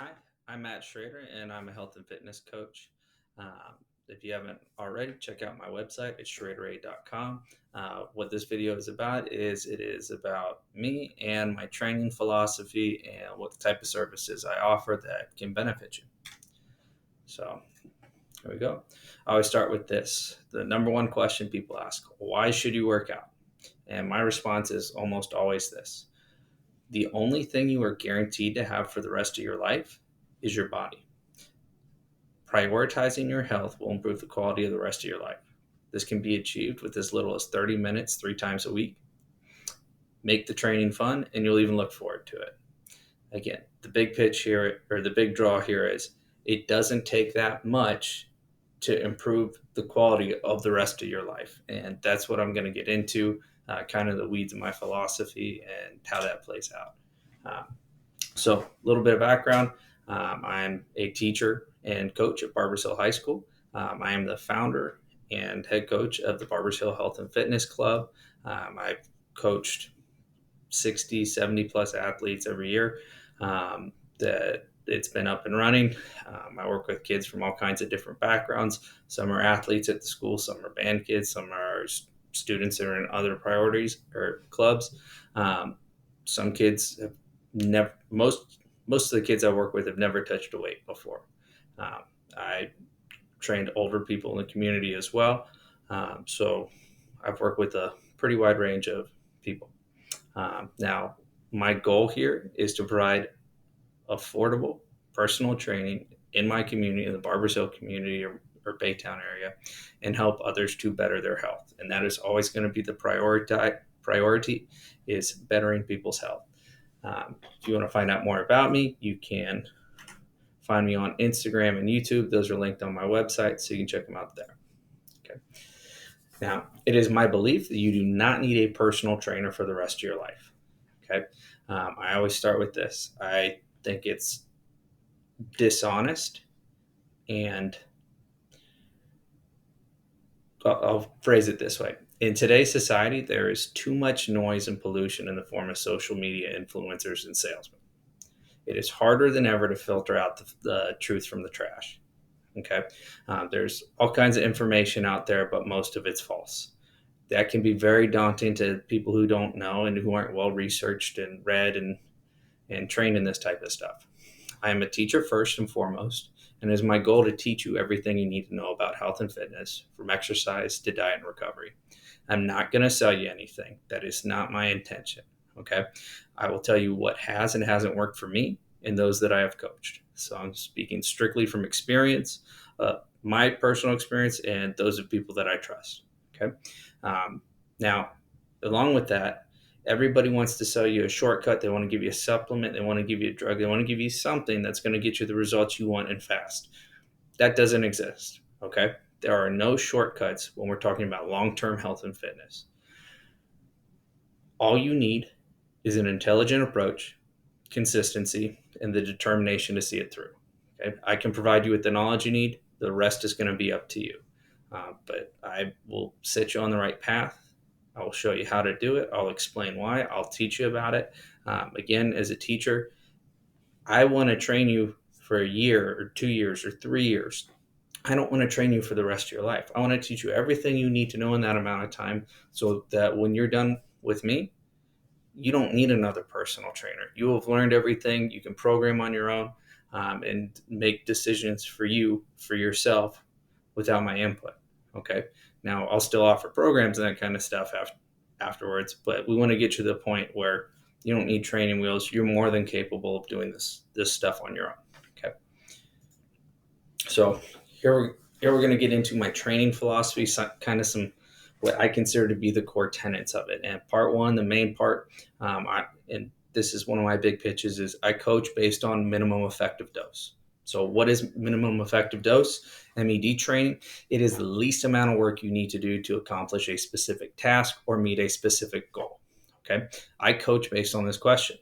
Hi, I'm Matt Schrader, and I'm a health and fitness coach. If you haven't already, check out my website. It's schrader8.com. What this video is about is it is about me and my training philosophy and what the type of services I offer that can benefit you. So here we go. I always start with this. The number one question people ask: why should you work out? And my response is almost always this: the only thing you are guaranteed to have for the rest of your life is your body. Prioritizing your health will improve the quality of the rest of your life. This can be achieved with as little as 30 minutes 3 times a week. Make the training fun, and you'll even look forward to it. Again, the big pitch here, or the big draw here, is it doesn't take that much to improve the quality of the rest of your life. And that's what I'm going to get into, kind of the weeds of my philosophy and how that plays out. So, a little bit of background. I'm a teacher and coach at Barbers Hill High School. I am the founder and head coach of the Barbers Hill Health and Fitness Club. I've coached 60, 70 plus athletes every year that it's been up and running. I work with kids from all kinds of different backgrounds. Some are athletes at the school, some are band kids, some are students that are in other priorities or clubs. Some kids have never most of the kids I work with have never touched a weight before. I trained older people in the community as well, so I've worked with a pretty wide range of people. Now, my goal here is to provide affordable personal training in my community, in the Barbers Hill community or Baytown area, and help others to better their health. And that is always going to be the priority is bettering people's health. If you want to find out more about me, you can find me on Instagram and YouTube. Those are linked on my website, so you can check them out there. Okay. Now, it is my belief that you do not need a personal trainer for the rest of your life. Okay. I always start with this. I think it's dishonest, and I'll phrase it this way. In today's society, there is too much noise and pollution in the form of social media influencers and salesmen. It is harder than ever to filter out the truth from the trash. Okay. There's all kinds of information out there, but most of it's false. That can be very daunting to people who don't know and who aren't well researched and read and trained in this type of stuff. I am a teacher first and foremost, and it is my goal to teach you everything you need to know about health and fitness, from exercise to diet and recovery. I'm not going to sell you anything. That is not my intention. Okay. I will tell you what has and hasn't worked for me and those that I have coached. So I'm speaking strictly from experience, my personal experience, and those of people that I trust. Okay. Now, along with that, everybody wants to sell you a shortcut. They want to give you a supplement. They want to give you a drug. They want to give you something that's going to get you the results you want and fast. That doesn't exist. Okay. There are no shortcuts when we're talking about long term health and fitness. All you need is an intelligent approach, consistency, and the determination to see it through. Okay. I can provide you with the knowledge you need. The rest is going to be up to you. But I will set you on the right path. I will show you how to do it. I'll explain why. I'll teach you about it. Again, as a teacher, I want to train you for a year or 2 years or 3 years. I don't want to train you for the rest of your life. I want to teach you everything you need to know in that amount of time so that when you're done with me, you don't need another personal trainer. You have learned everything. You can program on your own and make decisions for you, for yourself, without my input. Okay. Now, I'll still offer programs and that kind of stuff afterwards, but we want to get you to the point where you don't need training wheels. You're more than capable of doing this stuff on your own. Okay. So here we're going to get into my training philosophy, kind of some what I consider to be the core tenets of it. And part one, the main part, and this is one of my big pitches, is I coach based on minimum effective dose. So what is minimum effective dose? MED training. It is the least amount of work you need to do to accomplish a specific task or meet a specific goal. Okay. I coach based on this question.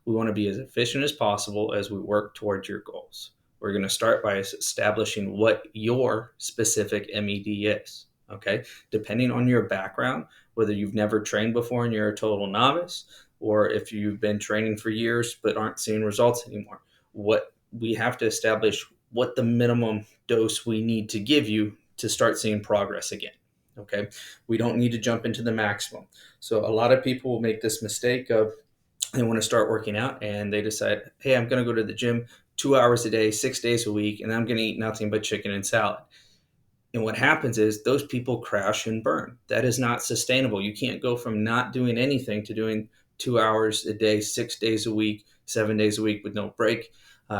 We want to be as efficient as possible as we work towards your goals. We're going to start by establishing what your specific MED is. Okay. Depending on your background, whether you've never trained before and you're a total novice, or if you've been training for years but aren't seeing results anymore, what we have to establish what the minimum dose we need to give you to start seeing progress again. Okay. We don't need to jump into the maximum. So a lot of people will make this mistake of they want to start working out and they decide, hey, I'm going to go to the gym 2 hours a day, 6 days a week, and I'm going to eat nothing but chicken and salad. And what happens is those people crash and burn. That is not sustainable. You can't go from not doing anything to doing 2 hours a day, 6 days a week, 7 days a week with no break.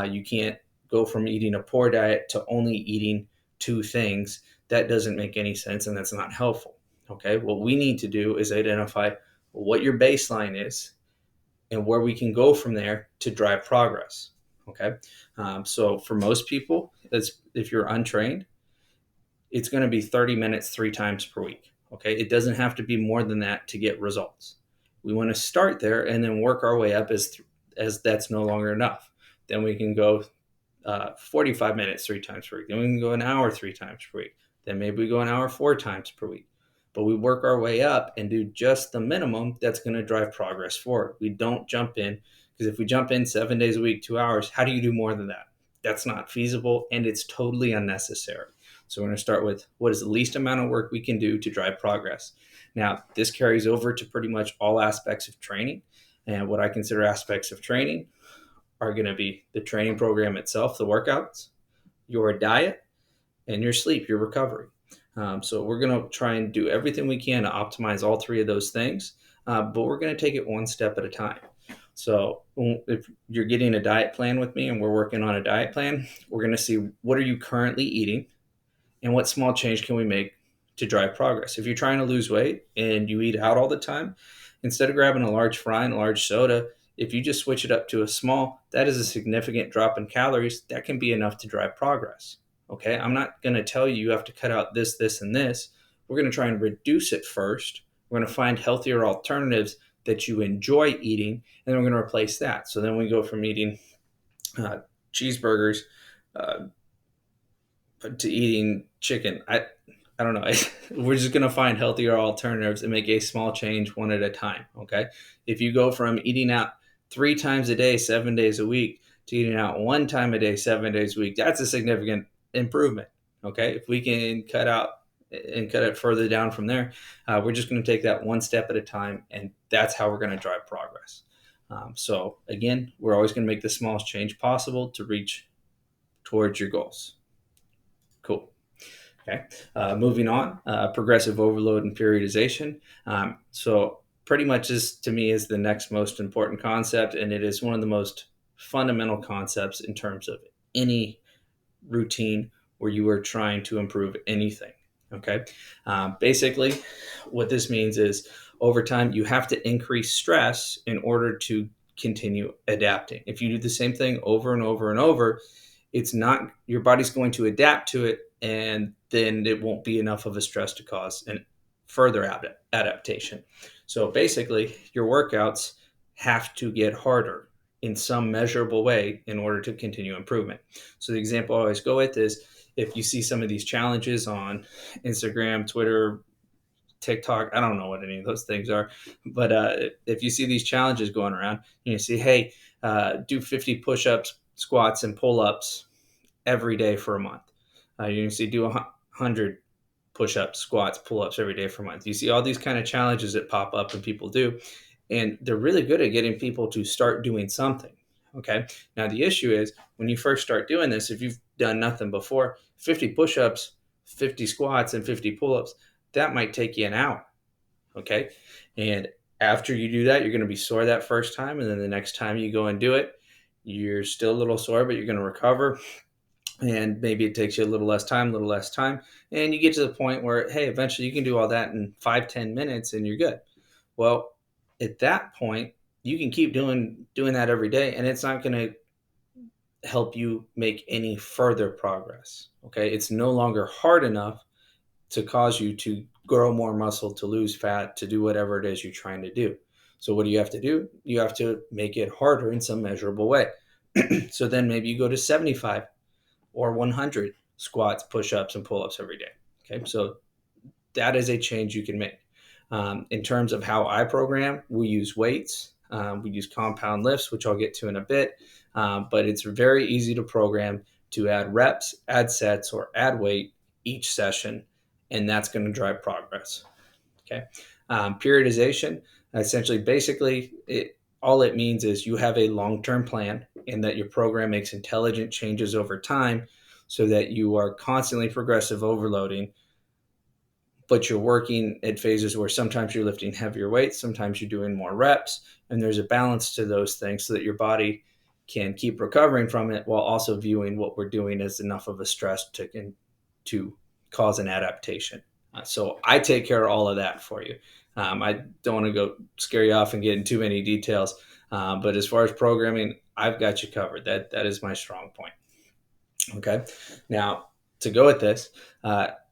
You can't go from eating a poor diet to only eating two things. That doesn't make any sense and that's not helpful. Okay. What we need to do is identify what your baseline is and where we can go from there to drive progress. Okay. So for most people, if you're untrained, it's going to be 30 minutes 3 times per week. Okay. It doesn't have to be more than that to get results. We want to start there and then work our way up as that's no longer enough. Then we can go 45 minutes 3 times per week. Then we can go an hour 3 times per week. Then maybe we go an hour 4 times per week. But we work our way up and do just the minimum that's going to drive progress forward. We don't jump in, because if we jump in 7 days a week, 2 hours, how do you do more than that? That's not feasible and it's totally unnecessary. So we're going to start with what is the least amount of work we can do to drive progress. Now, this carries over to pretty much all aspects of training. And what I consider aspects of training are going to be the training program itself, the workouts, your diet, and your sleep, your recovery. So we're going to try and do everything we can to optimize all three of those things, but we're going to take it one step at a time. So if you're getting a diet plan with me and we're working on a diet plan, we're going to see what are you currently eating and what small change can we make to drive progress. If you're trying to lose weight and you eat out all the time, instead of grabbing a large fry and a large soda, if you just switch it up to a small, that is a significant drop in calories. That can be enough to drive progress. Okay, I'm not going to tell you you have to cut out this, this, and this. We're going to try and reduce it first. We're going to find healthier alternatives that you enjoy eating, and then we're going to replace that. So then we go from eating cheeseburgers to eating chicken. I don't know. We're just going to find healthier alternatives and make a small change one at a time. Okay. If you go from eating out 3 times a day, 7 days a week, to eating out 1 time a day, 7 days a week, that's a significant improvement. Okay. If we can cut it further down from there, we're just going to take that one step at a time. And that's how we're going to drive progress. So again, we're always going to make the smallest change possible to reach towards your goals. Cool. Okay. Moving on, progressive overload and periodization. So pretty much this to me is the next most important concept, and it is one of the most fundamental concepts in terms of any routine where you are trying to improve anything. Okay. Basically, what this means is over time, you have to increase stress in order to continue adapting. If you do the same thing over and over and over, it's not, your body's going to adapt to it, and then it won't be enough of a stress to cause an further adaptation. So basically, your workouts have to get harder in some measurable way in order to continue improvement. So the example I always go with is if you see some of these challenges on Instagram, Twitter, TikTok, I don't know what any of those things are, but if you see these challenges going around, you see, hey, do 50 push-ups, squats, and pull-ups every day for a month. You can see do 100 push-ups, squats, pull-ups every day for a month. You see all these kind of challenges that pop up and people do, and they're really good at getting people to start doing something. Okay. Now the issue is when you first start doing this, if you've done nothing before, 50 push-ups, 50 squats, and 50 pull-ups, that might take you an hour. Okay. And after you do that, you're going to be sore that first time. And then the next time you go and do it, you're still a little sore, but you're going to recover. And maybe it takes you a little less time. And you get to the point where, hey, eventually you can do all that in 5-10 minutes and you're good. Well, at that point, you can keep doing that every day, and it's not going to help you make any further progress. Okay. It's no longer hard enough to cause you to grow more muscle, to lose fat, to do whatever it is you're trying to do. So what do you have to do? You have to make it harder in some measurable way. So then maybe you go to 75 or 100 squats, push-ups, and pull-ups every day. Okay. So that is a change you can make. In terms of how I program, we use weights. We use compound lifts, which I'll get to in a bit. but it's very easy to program to add reps, add sets, or add weight each session, and that's going to drive progress. Okay. Periodization, essentially, basically, all it means is you have a long-term plan and that your program makes intelligent changes over time so that you are constantly progressive overloading, but you're working at phases where sometimes you're lifting heavier weights, sometimes you're doing more reps, and there's a balance to those things so that your body can keep recovering from it while also viewing what we're doing as enough of a stress to cause an adaptation. So I take care of all of that for you. I don't want to go scare you off and get in too many details, but as far as programming, I've got you covered. That is my strong point. Okay. Now, to go with this,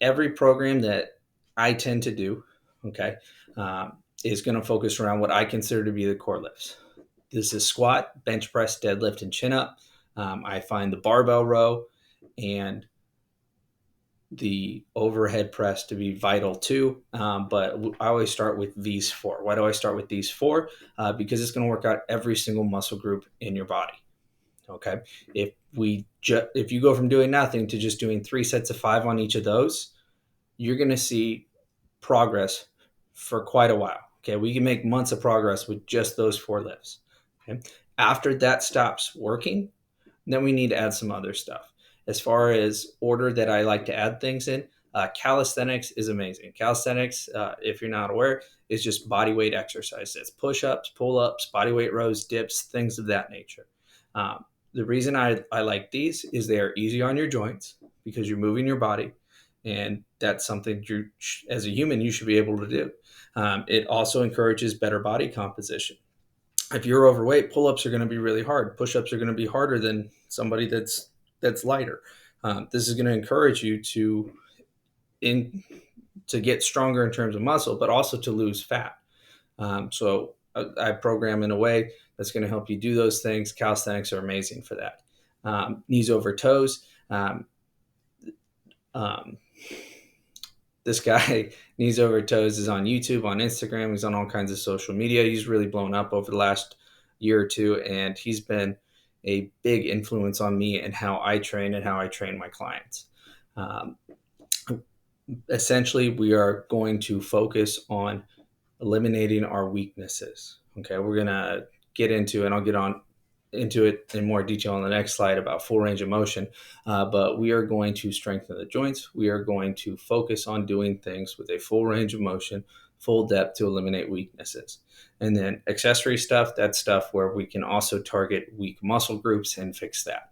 every program that I tend to do, okay, is going to focus around what I consider to be the core lifts. This is squat, bench press, deadlift, and chin up. I find the barbell row and the overhead press to be vital too. But I always start with these four. Why do I start with these four? Because it's going to work out every single muscle group in your body. Okay. If you go from doing nothing to just doing 3 sets of 5 on each of those, you're going to see progress for quite a while. Okay. We can make months of progress with just those 4 lifts. Okay. After that stops working, then we need to add some other stuff. As far as order that I like to add things in, calisthenics is amazing. Calisthenics, if you're not aware, is just body weight exercise. It's push-ups, pull-ups, body weight rows, dips, things of that nature. The reason I like these is they are easy on your joints because you're moving your body, and that's something you, as a human, you should be able to do. It also encourages better body composition. If you're overweight, pull-ups are going to be really hard. Push-ups are going to be harder than somebody that's lighter. This is going to encourage you to get stronger in terms of muscle, but also to lose fat. So I program in a way that's going to help you do those things. Calisthenics are amazing for that. Knees over toes. This guy, Knees Over Toes, is on YouTube, on Instagram. He's on all kinds of social media. He's really blown up over the last year or two, and he's been a big influence on me and how I train and how I train my clients. Essentially, we are going to focus on eliminating our weaknesses. Okay, we're going to get into, and I'll get on into it in more detail on the next slide about full range of motion, but we are going to strengthen the joints. We are going to focus on doing things with a full range of motion, full depth to eliminate weaknesses. And then accessory stuff, that's stuff where we can also target weak muscle groups and fix that.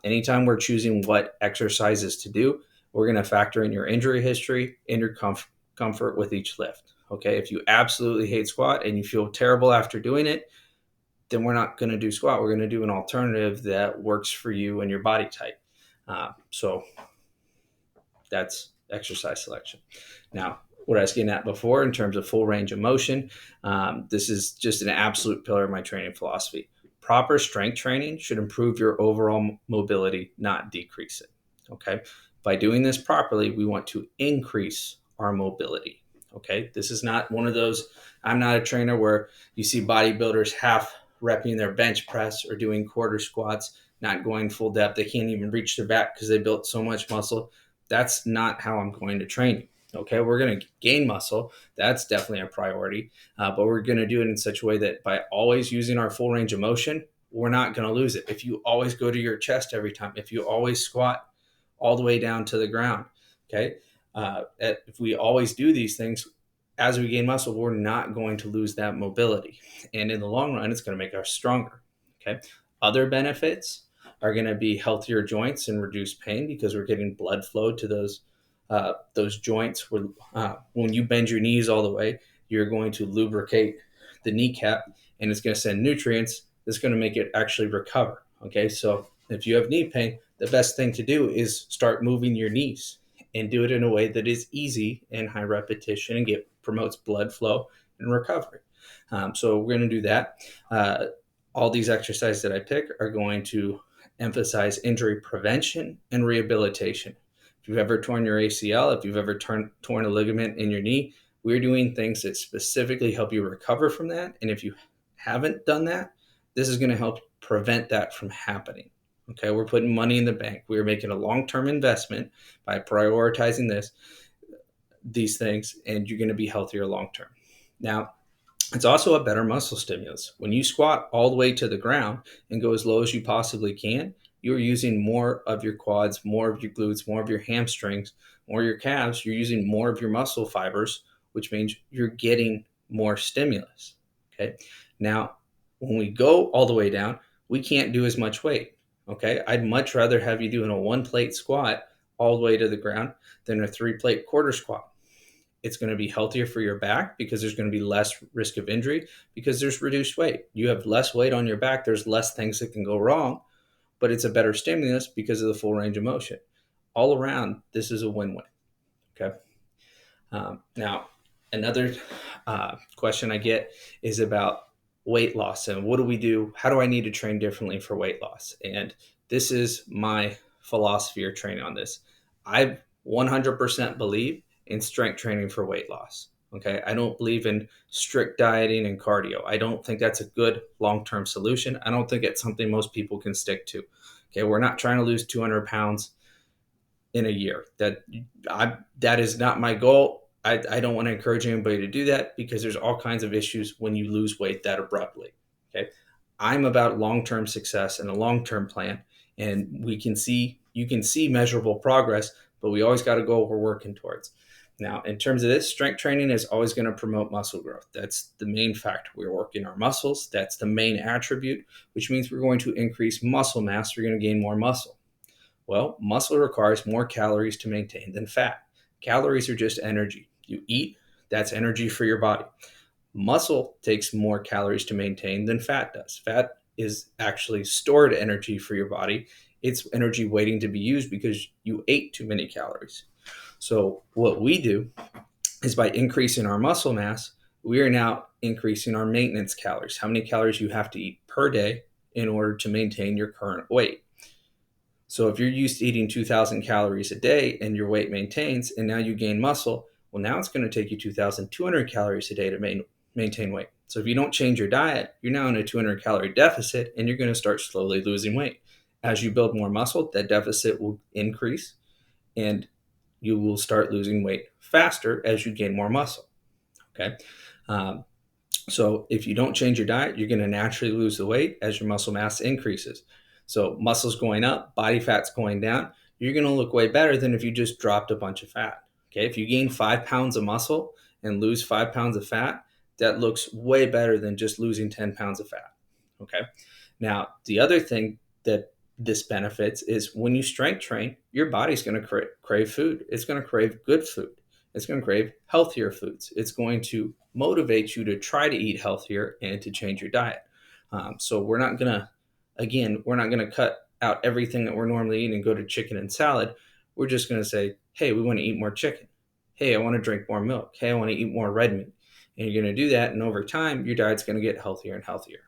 Anytime we're choosing what exercises to do, we're going to factor in your injury history and your comfort with each lift. Okay, if you absolutely hate squat and you feel terrible after doing it, then we're not going to do squat. We're going to do an alternative that works for you and your body type. So that's exercise selection. Now, what I was getting at before in terms of full range of motion, this is just an absolute pillar of my training philosophy. Proper strength training should improve your overall mobility, not decrease it. Okay. By doing this properly, we want to increase our mobility. Okay. This is not one of those, I'm not a trainer where you see bodybuilders half repping their bench press or doing quarter squats, not going full depth. They can't even reach their back because they built so much muscle. That's not how I'm going to train you. Okay, we're going to gain muscle. That's definitely a priority, but we're going to do it in such a way that by always using our full range of motion, we're not going to lose it. If you always go to your chest every time, if you always squat all the way down to the ground, okay, if we always do these things, as we gain muscle, we're not going to lose that mobility. And in the long run, it's going to make us stronger. Okay. Other benefits are going to be healthier joints and reduced pain because we're getting blood flow to those joints. When you bend your knees all the way, you're going to lubricate the kneecap, and it's going to send nutrients that's going to make it actually recover. Okay. So if you have knee pain, the best thing to do is start moving your knees and do it in a way that is easy and high repetition and promotes blood flow and recovery. So we're going to do that. All these exercises that I pick are going to emphasize injury prevention and rehabilitation. If you've ever torn your ACL, if you've ever torn a ligament in your knee, we're doing things that specifically help you recover from that. And if you haven't done that, this is going to help prevent that from happening. Okay, we're putting money in the bank. We're making a long-term investment by prioritizing these things, and you're going to be healthier long-term. Now, it's also a better muscle stimulus. When you squat all the way to the ground and go as low as you possibly can, you're using more of your quads, more of your glutes, more of your hamstrings, more of your calves. You're using more of your muscle fibers, which means you're getting more stimulus. Okay. Now, when we go all the way down, we can't do as much weight. Okay. I'd much rather have you doing a 1 plate squat all the way to the ground than a 3 plate quarter squat. It's going to be healthier for your back because there's going to be less risk of injury because there's reduced weight. You have less weight on your back. There's less things that can go wrong, but it's a better stimulus because of the full range of motion. All around, this is a win-win. Okay. Now, another question I get is about weight loss and what do we do? How do I need to train differently for weight loss? And this is my philosophy or training on this. I 100% believe in strength training for weight loss. Okay. I don't believe in strict dieting and cardio. I don't think that's a good long-term solution. I don't think it's something most people can stick to. Okay. We're not trying to lose 200 pounds in a year. That is not my goal. I don't want to encourage anybody to do that because there's all kinds of issues when you lose weight that abruptly. Okay. I'm about long-term success and a long-term plan. And you can see measurable progress, but we always got a goal we're working towards. Now, in terms of this, strength training is always going to promote muscle growth. That's the main factor. We're working our muscles. That's the main attribute, which means we're going to increase muscle mass. We're going to gain more muscle. Well, muscle requires more calories to maintain than fat. Calories are just energy. You eat, that's energy for your body. Muscle takes more calories to maintain than fat does. Fat is actually stored energy for your body. It's energy waiting to be used because you ate too many calories. So what we do is by increasing our muscle mass, we are now increasing our maintenance calories, how many calories you have to eat per day in order to maintain your current weight. So if you're used to eating 2,000 calories a day and your weight maintains and now you gain muscle, well, now it's going to take you 2,200 calories a day to maintain weight. So if you don't change your diet, you're now in a 200 calorie deficit and you're going to start slowly losing weight. As you build more muscle, that deficit will increase and you will start losing weight faster as you gain more muscle. Okay. So if you don't change your diet, you're going to naturally lose the weight as your muscle mass increases. So muscle's going up, body fat's going down. You're going to look way better than if you just dropped a bunch of fat. Okay. If you gain 5 pounds of muscle and lose 5 pounds of fat, that looks way better than just losing 10 pounds of fat. Okay. Now, the other thing that this benefits is when you strength train, your body's going to crave food. It's going to crave good food. It's going to crave healthier foods. It's going to motivate you to try to eat healthier and to change your diet. So we're not going to cut out everything that we're normally eating and go to chicken and salad. We're just going to say, hey, we want to eat more chicken. Hey, I want to drink more milk. Hey, I want to eat more red meat. And you're going to do that. And over time, your diet's going to get healthier and healthier.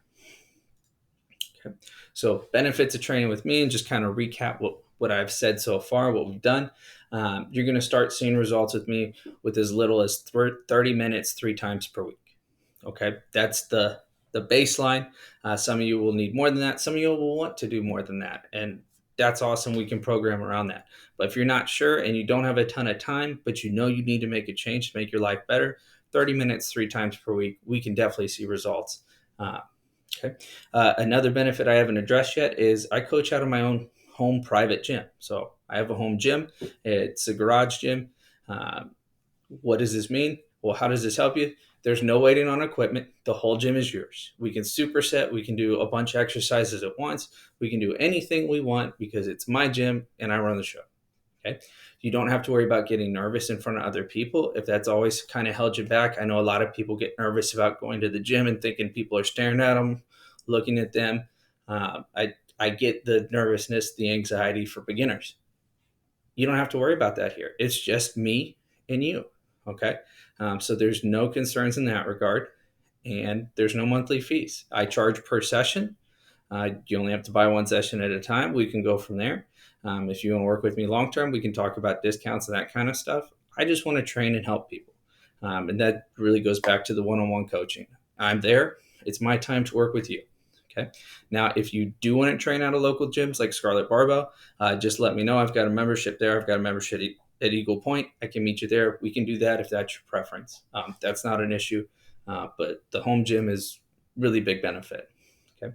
Okay. So benefits of training with me, and just kind of recap what I've said so far, what we've done. You're going to start seeing results with me with as little as 30 minutes 3 times per week. Okay. That's the baseline. Some of you will need more than that. Some of you will want to do more than that. And that's awesome. We can program around that. But if you're not sure and you don't have a ton of time, but you know you need to make a change to make your life better, 30 minutes 3 times per week, we can definitely see results. Okay. Another benefit I haven't addressed yet is I coach out of my own home private gym. So I have a home gym. It's a garage gym. What does this mean? Well, how does this help you? There's no waiting on equipment. The whole gym is yours. We can superset. We can do a bunch of exercises at once. We can do anything we want because it's my gym and I run the show. Okay. You don't have to worry about getting nervous in front of other people. If that's always kind of held you back, I know a lot of people get nervous about going to the gym and thinking people are staring at them, looking at them. I get the nervousness, the anxiety for beginners. You don't have to worry about that here. It's just me and you. Okay. So there's no concerns in that regard, and there's no monthly fees. I charge per session. You only have to buy 1 session at a time. We can go from there. If you want to work with me long term, we can talk about discounts and that kind of stuff. I just want to train and help people. And that really goes back to the one-on-one coaching. I'm there. It's my time to work with you. Okay. Now, if you do want to train out of local gyms like Scarlet Barbell, just let me know. I've got a membership there. I've got a membership at Eagle Point. I can meet you there. We can do that if that's your preference. That's not an issue, but the home gym is really big benefit. Okay.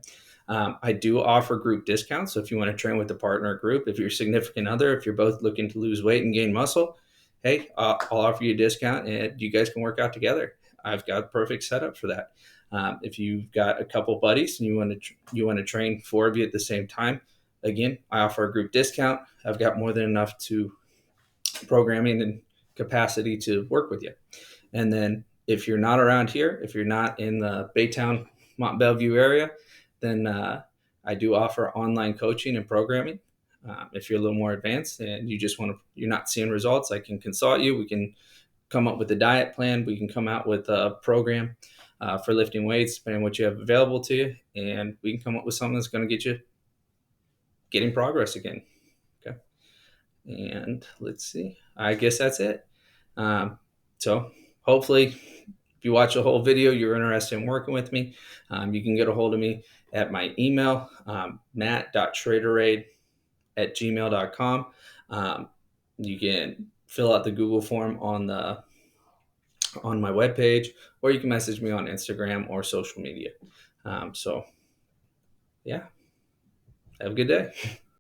I do offer group discounts. So if you want to train with a partner group, if you're significant other, if you're both looking to lose weight and gain muscle, hey, I'll offer you a discount and you guys can work out together. I've got a perfect setup for that. If you've got a couple buddies and you want to train four of you at the same time, again, I offer a group discount. I've got more than enough to programming and capacity to work with you. And then if you're not around here, if you're not in the Baytown, Mont Bellevue area, then I do offer online coaching and programming. If you're a little more advanced and you just want to, you're not seeing results, I can consult you. We can come up with a diet plan. We can come out with a program for lifting weights, depending on what you have available to you, and we can come up with something that's going to get you getting progress again. Okay. And let's see. I guess that's it. So hopefully, if you watch the whole video, you're interested in working with me. You can get a hold of me at my email, matt.schraderade@gmail.com. You can fill out the Google form on my webpage, or you can message me on Instagram or social media. So, yeah, have a good day.